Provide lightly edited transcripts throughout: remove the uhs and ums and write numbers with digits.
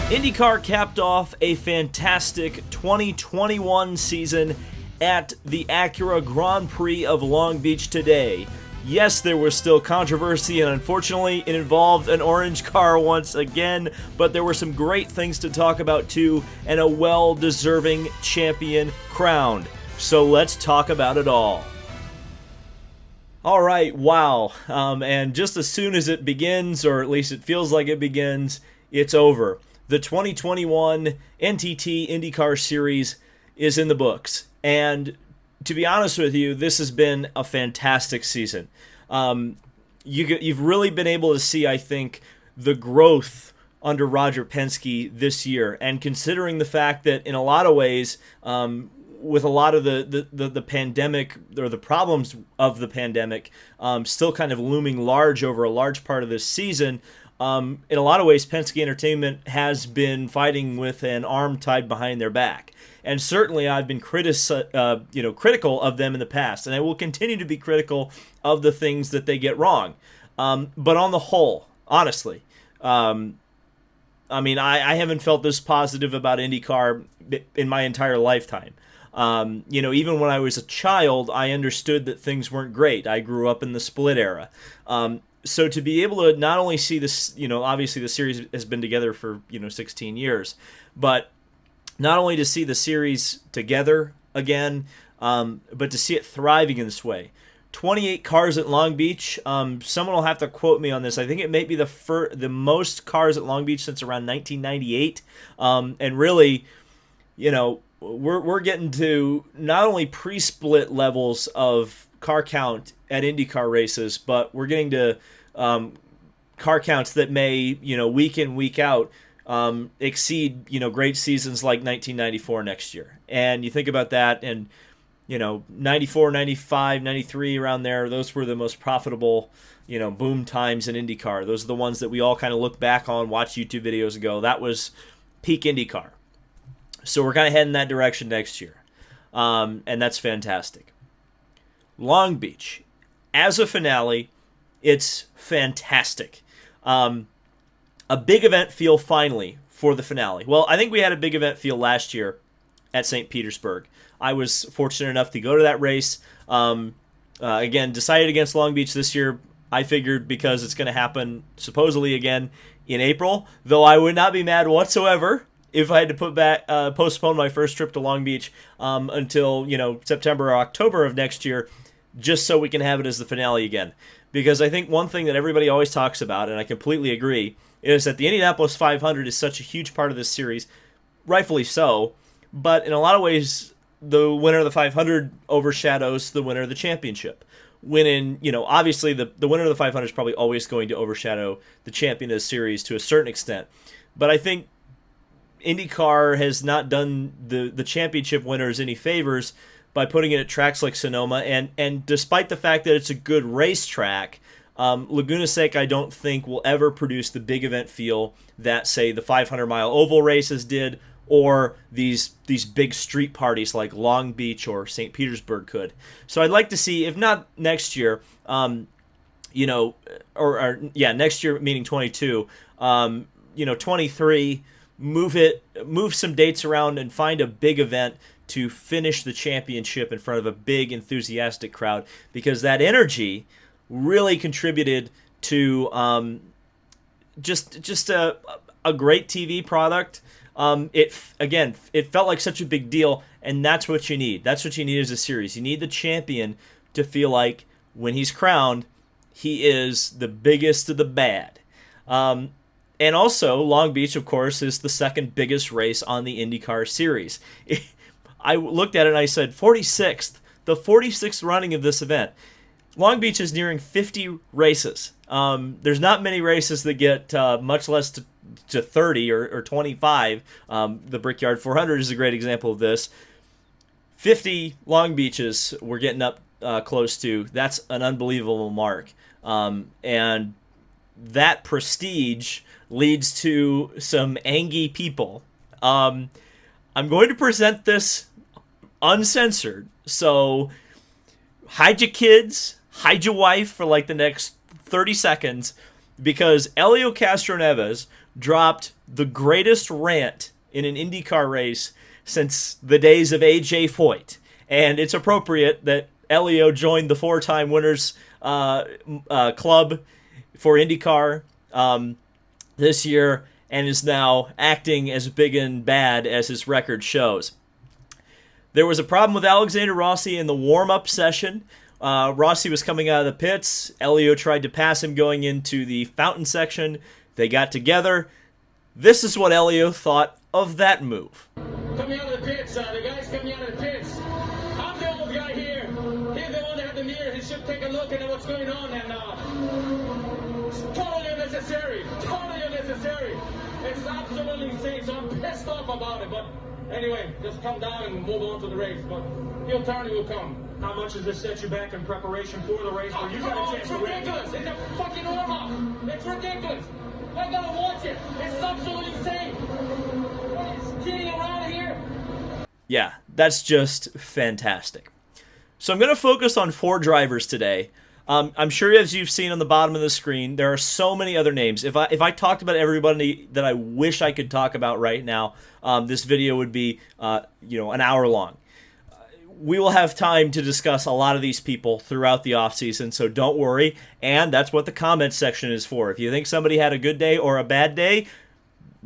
IndyCar capped off a fantastic 2021 season at the Acura Grand Prix of Long Beach today. Yes, there was still controversy, and unfortunately it involved an orange car once again, but there were some great things to talk about too, and a well-deserving champion crowned. So let's talk about it all. Alright, wow, and just as soon as it begins, or at least it feels like it begins, it's over. The 2021 NTT IndyCar Series is in the books, and to be honest with you, this has been a fantastic season. You've really been able to see, I think, the growth under Roger Penske this year, and considering the fact that in a lot of ways, with a lot of the pandemic, or the problems of the pandemic, still kind of looming large over a large part of this season, in a lot of ways, Penske Entertainment has been fighting with an arm tied behind their back. And certainly I've been critical of them in the past, and I will continue to be critical of the things that they get wrong. But on the whole, honestly, I haven't felt this positive about IndyCar in my entire lifetime. Even when I was a child, I understood that things weren't great. I grew up in the split era. So to be able to not only see this, obviously the series has been together for, 16 years, but not only to see the series together again, but to see it thriving in this way. 28 cars at Long Beach. Someone will have to quote me on this. I think it may be the most cars at Long Beach since around 1998. And really, we're getting to not only pre-split levels of car count at IndyCar races, but we're getting to car counts that may, week in, week out, exceed, great seasons like 1994 next year. And you think about that, and, 94, 95, 93, around there, those were the most profitable, boom times in IndyCar. Those are the ones that we all kind of look back on, watch YouTube videos ago. That was peak IndyCar. So we're kind of heading that direction next year. And that's fantastic. Long Beach, as a finale, it's fantastic. A big event feel finally for the finale. Well, I think we had a big event feel last year at St. Petersburg. I was fortunate enough to go to that race. Again, decided against Long Beach this year. I figured because it's going to happen supposedly again in April, though I would not be mad whatsoever if I had to postpone my first trip to Long Beach until September or October of next year, just so we can have it as the finale again. Because I think one thing that everybody always talks about, and I completely agree, is that the Indianapolis 500 is such a huge part of this series, rightfully so, but in a lot of ways, the winner of the 500 overshadows the winner of the championship. Obviously the winner of the 500 is probably always going to overshadow the champion of the series to a certain extent. But I think IndyCar has not done the championship winners any favors by putting it at tracks like Sonoma, and despite the fact that it's a good racetrack, Laguna Seca I don't think will ever produce the big event feel that, say, the 500-mile oval races did, or these big street parties like Long Beach or St. Petersburg could. So I'd like to see, if not next year, next year meaning 22, 23, move some dates around and find a big event to finish the championship in front of a big, enthusiastic crowd, because that energy really contributed to just a great TV product. It felt like such a big deal, and that's what you need. That's what you need as a series. You need the champion to feel like when he's crowned, he is the biggest of the bad. And also, Long Beach, of course, is the second biggest race on the IndyCar series. I looked at it and I said, 46th, the 46th running of this event. Long Beach is nearing 50 races. There's not many races that get much less to 30 or 25. The Brickyard 400 is a great example of this. 50 Long Beaches we're getting up close to. That's an unbelievable mark. And that prestige leads to some angry people. I'm going to present this uncensored, so hide your kids, hide your wife for like the next 30 seconds, because Elio Castroneves dropped the greatest rant in an IndyCar race since the days of A.J. Foyt. And it's appropriate that Elio joined the 4-time winners club for IndyCar this year and is now acting as big and bad as his record shows. There was a problem with Alexander Rossi in the warm-up session. Rossi was coming out of the pits. Elio tried to pass him going into the fountain section. They got together. This is what Elio thought of that move. Coming out of the pits, the guys coming out of the pits. I'm the old guy here. He's the one that had the mirror. He should take a look at what's going on. And it's totally unnecessary. Totally unnecessary. It's absolutely insane. So I'm pissed off about it. But anyway, just come down and move on to the race. But your turn will come. How much does this set you back in preparation for the race? Oh, you got a chance it's to win? ridiculous. It's a fucking warm-up. It's ridiculous. I gotta watch it. It's absolutely insane. What is kidding around here? Yeah, that's just fantastic. So I'm going to focus on 4 drivers today. I'm sure, as you've seen on the bottom of the screen, there are so many other names. If I talked about everybody that I wish I could talk about right now, this video would be an hour long. We will have time to discuss a lot of these people throughout the offseason, so don't worry. And that's what the comments section is for. If you think somebody had a good day or a bad day,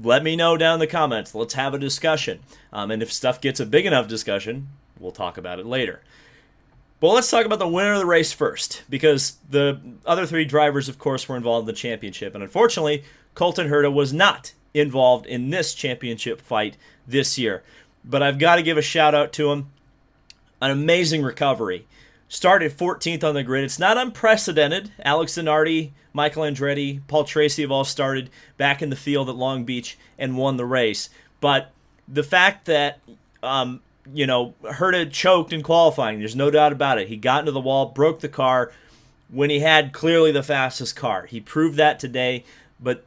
let me know down in the comments. Let's have a discussion. And if stuff gets a big enough discussion, we'll talk about it later. But let's talk about the winner of the race first, because the other 3 drivers, of course, were involved in the championship. And unfortunately, Colton Herta was not involved in this championship fight this year. But I've got to give a shout out to him. An amazing recovery. Started 14th on the grid. It's not unprecedented. Alex Zanardi, Michael Andretti, Paul Tracy have all started back in the field at Long Beach and won the race. But the fact that, Herta choked in qualifying, there's no doubt about it. He got into the wall, broke the car when he had clearly the fastest car. He proved that today. But,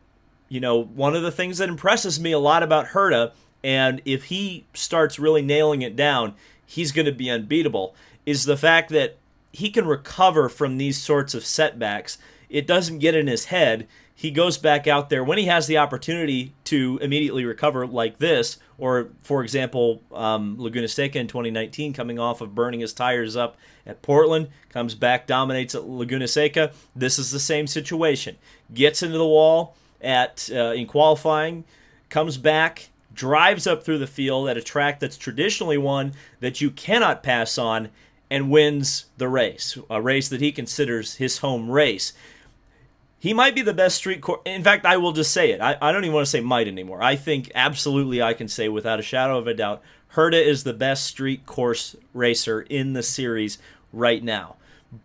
one of the things that impresses me a lot about Herta, and if he starts really nailing it down, he's going to be unbeatable, is the fact that he can recover from these sorts of setbacks. It doesn't get in his head. He goes back out there when he has the opportunity to immediately recover like this, or, for example, Laguna Seca in 2019, coming off of burning his tires up at Portland, comes back, dominates at Laguna Seca. This is the same situation. Gets into the wall in qualifying, comes back, drives up through the field at a track that's traditionally one that you cannot pass on, and wins the race, a race that he considers his home race. He might be the best street course. In fact, I will just say it. I don't even want to say might anymore. I think absolutely I can say without a shadow of a doubt, Herta is the best street course racer in the series right now,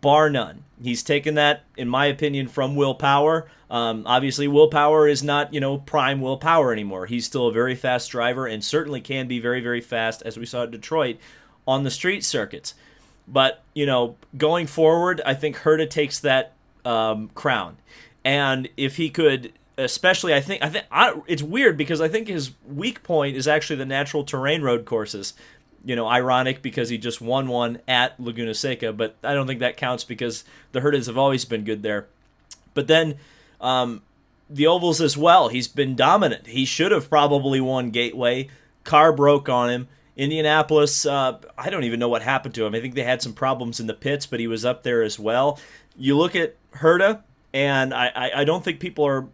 bar none. He's taken that, in my opinion, from Will Power. Obviously, Will Power is not, prime Will Power anymore. He's still a very fast driver and certainly can be very, very fast, as we saw at Detroit, on the street circuits. But, going forward, I think Herta takes that crown. And if he could, especially, I think it's weird because I think his weak point is actually the natural terrain road courses. Ironic because he just won one at Laguna Seca, but I don't think that counts because the Hertas have always been good there. But then the ovals as well, he's been dominant. He should have probably won Gateway. Car broke on him. Indianapolis, I don't even know what happened to him. I think they had some problems in the pits, but he was up there as well. You look at Herta, and I don't think people are,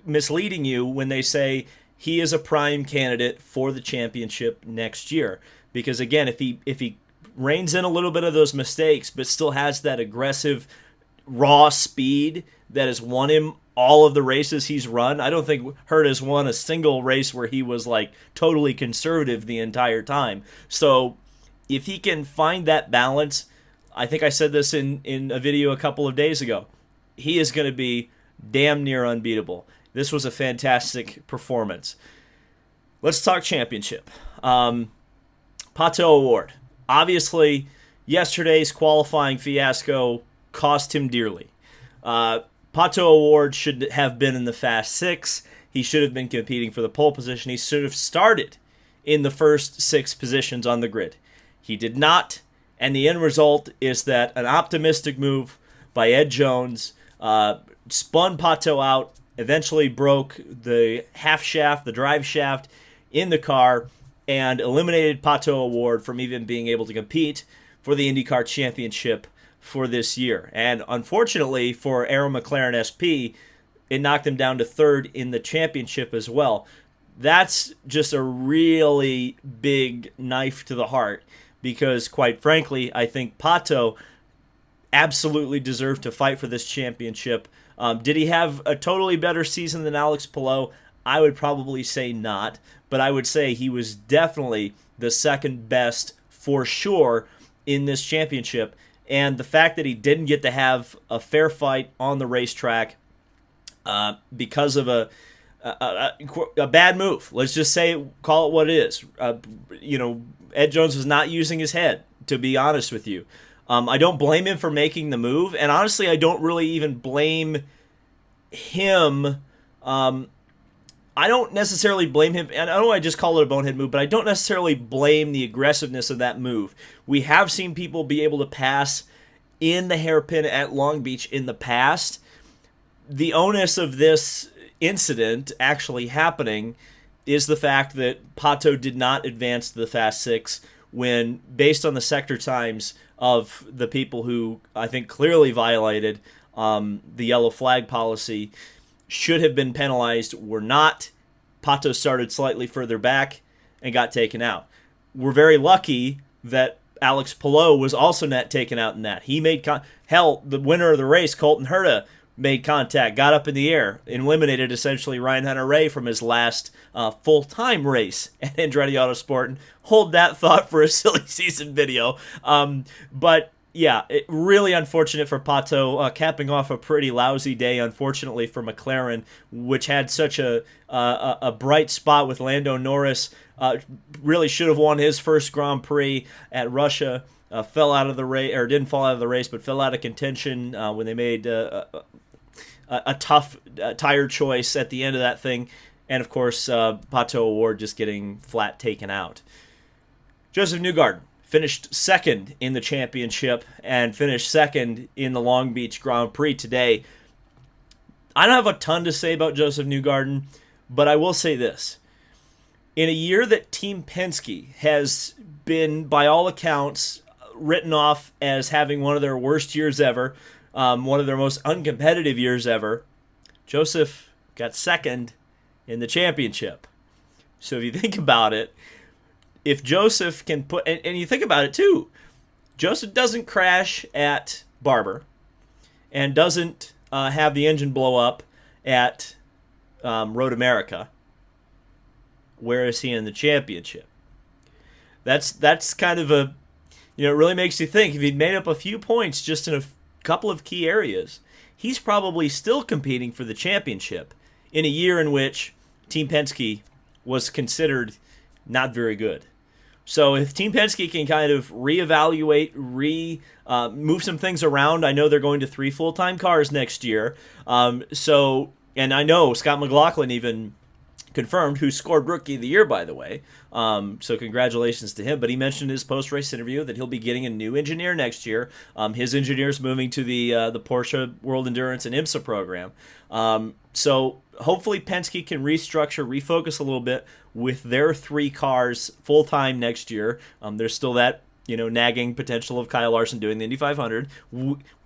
misleading you when they say he is a prime candidate for the championship next year. Because again, if he reins in a little bit of those mistakes, but still has that aggressive, raw speed that has won him all of the races he's run. I don't think Herta's won a single race where he was totally conservative the entire time. So if he can find that balance, I think I said this in a video a couple of days ago, he is going to be damn near unbeatable. This was a fantastic performance. Let's talk championship. Patou Award. Obviously, yesterday's qualifying fiasco cost him dearly. Patou Award should have been in the Fast Six. He should have been competing for the pole position. He should have started in the first 6 positions on the grid. He did not, and the end result is that an optimistic move by Ed Jones spun Pato out, eventually broke the half shaft, the drive shaft in the car, and eliminated Pato O'Ward from even being able to compete for the IndyCar Championship for this year. And unfortunately for Arrow McLaren SP, it knocked him down to third in the championship as well. That's just a really big knife to the heart because, quite frankly, I think Pato absolutely deserved to fight for this championship. Did he have a totally better season than Alex Palou? I would probably say not, but I would say he was definitely the second best for sure in this championship. And the fact that he didn't get to have a fair fight on the racetrack because of a bad move. Let's just call it what it is. Ed Jones was not using his head, to be honest with you. I don't blame him for making the move, and honestly, I don't really even blame him. I don't necessarily blame him, and I don't know I just call it a bonehead move, but I don't necessarily blame the aggressiveness of that move. We have seen people be able to pass in the hairpin at Long Beach in the past. The onus of this incident actually happening is the fact that Pato did not advance to the Fast Six when, based on the sector times of the people who I think clearly violated the yellow flag policy, should have been penalized, were not. Pato started slightly further back and got taken out. We're very lucky that Alex Palou was also not taken out in that. He made the winner of the race, Colton Herta, made contact, got up in the air, eliminated essentially Ryan Hunter-Reay from his last full-time race at Andretti Autosport. And hold that thought for a silly season video. But yeah, really unfortunate for Pato, capping off a pretty lousy day, unfortunately, for McLaren, which had such a bright spot with Lando Norris. Really should have won his first Grand Prix at Russia. Fell out of the race, or didn't fall out of the race, but fell out of contention when they made a tough tire choice at the end of that thing. And, of course, Pato O'Ward just getting flat taken out. Joseph Newgarden finished second in the championship and finished second in the Long Beach Grand Prix today. I don't have a ton to say about Joseph Newgarden, but I will say this. In a year that Team Penske has been, by all accounts, written off as having one of their worst years ever, one of their most uncompetitive years ever, Joseph got second in the championship. So if you think about it, if Joseph can put, and you think about it too, Joseph doesn't crash at Barber and doesn't have the engine blow up at Road America. Where is he in the championship? That's kind of a, it really makes you think. If he'd made up a few points just in a couple of key areas, he's probably still competing for the championship in a year in which Team Penske was considered not very good. So if Team Penske can kind of reevaluate, move some things around, I know they're going to 3 full-time cars next year. And I know Scott McLaughlin even confirmed, who scored Rookie of the Year, by the way. So congratulations to him. But he mentioned in his post-race interview that he'll be getting a new engineer next year. His engineer's moving to the Porsche World Endurance and IMSA program. So hopefully Penske can restructure, refocus a little bit with their 3 cars full-time next year. There's still that nagging potential of Kyle Larson doing the Indy 500.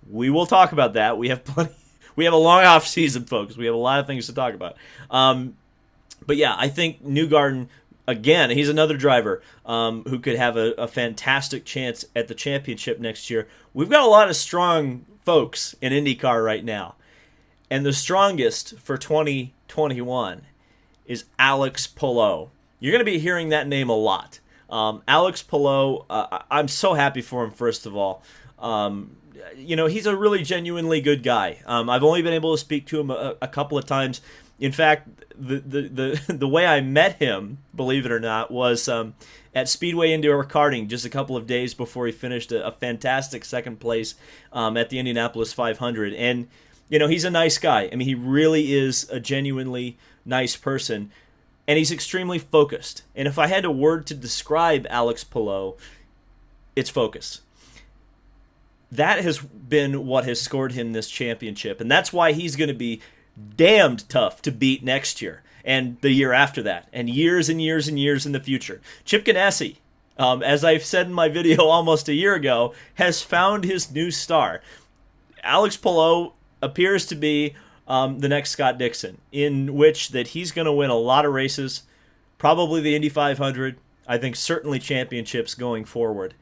We will talk about that. We have plenty. We have a long off season, folks. We have a lot of things to talk about. But yeah, I think Newgarden, again, he's another driver who could have a fantastic chance at the championship next year. We've got a lot of strong folks in IndyCar right now. And the strongest for 2021 is Alex Palou. You're going to be hearing that name a lot. Alex Palou, I'm so happy for him, first of all. He's a really genuinely good guy. I've only been able to speak to him a couple of times. In fact, the way I met him, believe it or not, was at Speedway Indoor Karting just a couple of days before he finished a fantastic second place at the Indianapolis 500. And, he's a nice guy. I mean, he really is a genuinely nice person. And he's extremely focused. And if I had a word to describe Alex Palou, it's focus. that has been what has scored him this championship. And that's why he's going to be damned tough to beat next year and the year after that and years and years and years in the future. Chip Ganassi, as I've said in my video almost a year ago, has found his new star. Alex Palou appears to be the next Scott Dixon, in which that he's going to win a lot of races, probably the Indy 500, I think certainly championships going forward.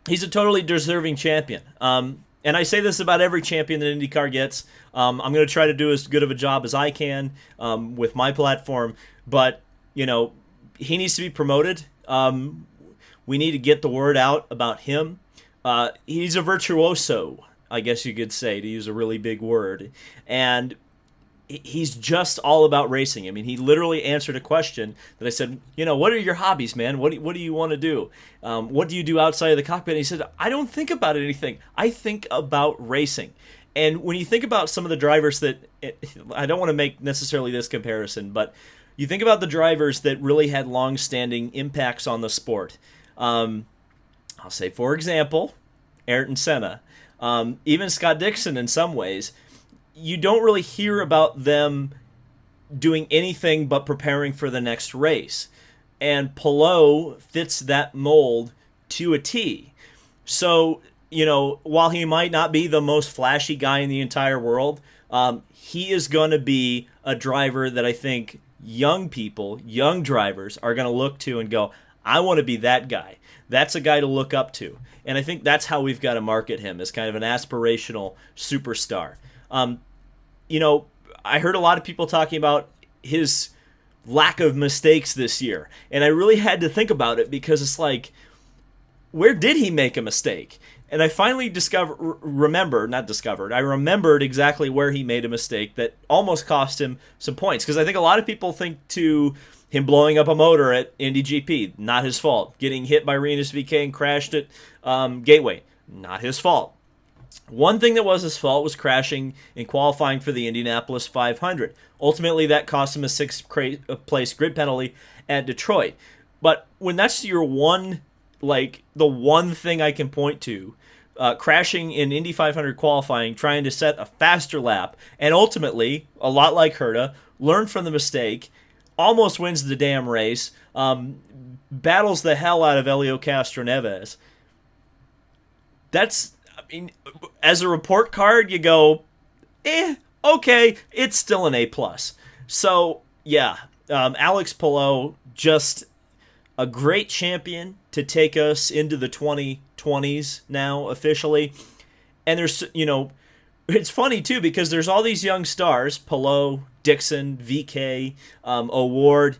He's a totally deserving champion. And I say this about every champion that IndyCar gets. I'm going to try to do as good of a job as I can with my platform, but, you know, he needs to be promoted. We need to get the word out about him. He's a virtuoso, I guess you could say, to use a really big word. And he's just all about racing. I mean, he literally answered a question that I said, you know, what are your hobbies, man? What do you want to do? What do you do outside of the cockpit? And he said, I don't think about anything. I think about racing. And when you think about some of the drivers that, I don't want to make necessarily this comparison, but you think about the drivers that really had long-standing impacts on the sport. I'll say, for example, Ayrton Senna. Even Scott Dixon in some ways. You don't really hear about them doing anything but preparing for the next race. And Palou fits that mold to a T. So, you know, while he might not be the most flashy guy in the entire world, he is going to be a driver that I think young people, young drivers, are going to look to and go, I want to be that guy. That's a guy to look up to. And I think that's how we've got to market him, as kind of an aspirational superstar. You know, I heard a lot of people talking about his lack of mistakes this year. And I really had to think about it, because it's like, where did he make a mistake? And I finally I remembered exactly where he made a mistake that almost cost him some points. Because I think a lot of people think to him blowing up a motor at Indy GP, not his fault. Getting hit by Rinus VeeKay and crashed at Gateway, not his fault. One thing that was his fault was crashing in qualifying for the Indianapolis 500. Ultimately, that cost him a sixth-place grid penalty at Detroit. But when that's your one, like, the one thing I can point to, crashing in Indy 500 qualifying, trying to set a faster lap, and ultimately, a lot like Herta, learned from the mistake, almost wins the damn race, battles the hell out of Elio Castroneves. That's, I mean, as a report card, you go, okay, it's still an A+. So, yeah, Alex Palou, just a great champion to take us into the 2020s now, officially. And there's, you know, it's funny, too, because there's all these young stars, Palou, Dixon, VeeKay, O'Ward,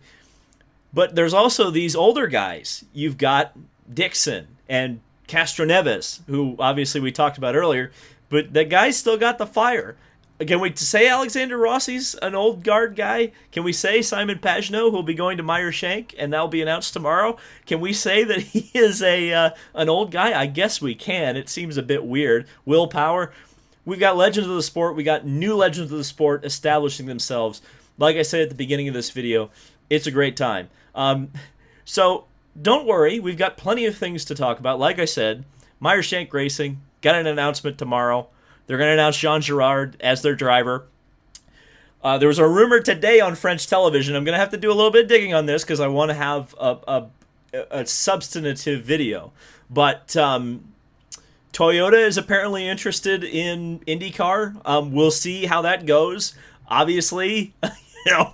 but there's also these older guys. You've got Dixon and Castroneves, who obviously we talked about earlier, but that guy's still got the fire. Can we say Alexander Rossi's an old guard guy? Can we say Simon Pagenaud, who'll be going to Meyer-Shank, and that'll be announced tomorrow? Can we say that he is an old guy? I guess we can. It seems a bit weird. Will Power. We've got legends of the sport. We got new legends of the sport establishing themselves. Like I said at the beginning of this video, it's a great time. So don't worry. We've got plenty of things to talk about. Like I said, Meyer-Shank Racing got an announcement tomorrow. They're going to announce Jean Girard as their driver. There was a rumor today on French television. I'm going to have to do a little bit of digging on this because I want to have a substantive video. But Toyota is apparently interested in IndyCar. We'll see how that goes. Obviously, you know,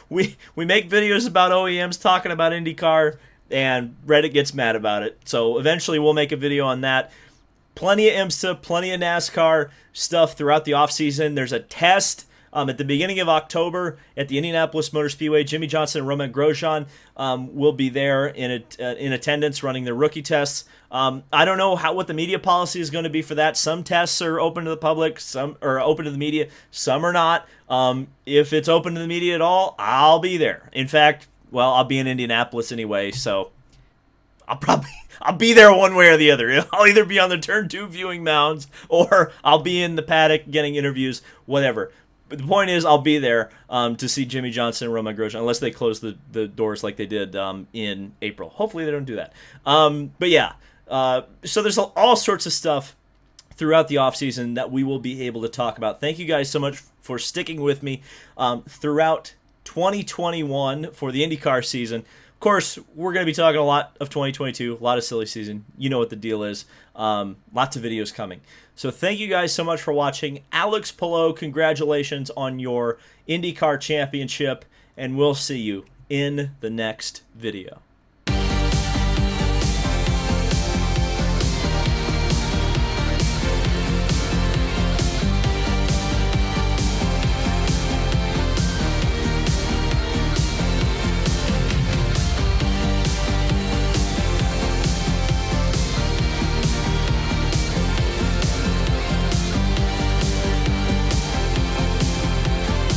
we make videos about OEMs talking about IndyCar, and Reddit gets mad about it. So eventually we'll make a video on that. Plenty of IMSA, plenty of NASCAR stuff throughout the offseason. There's a test at the beginning of October at the Indianapolis Motor Speedway. Jimmy Johnson and Romain Grosjean will be there in attendance running their rookie tests. I don't know what the media policy is going to be for that. Some tests are open to the public, some are open to the media, some are not. If it's open to the media at all, I'll be there. In fact, well, I'll be in Indianapolis anyway, so I'll be there one way or the other. I'll either be on the Turn 2 viewing mounds, or I'll be in the paddock getting interviews, whatever. But the point is, I'll be there to see Jimmy Johnson and Romain Grosjean, unless they close the doors like they did in April. Hopefully they don't do that. But yeah, So there's all sorts of stuff throughout the offseason that we will be able to talk about. Thank you guys so much for sticking with me throughout 2021 for the IndyCar season. Of course, we're going to be talking a lot of 2022, a lot of silly season. You know what the deal is. Lots of videos coming. So thank you guys so much for watching. Alex Palou, congratulations on your IndyCar championship, and we'll see you in the next video.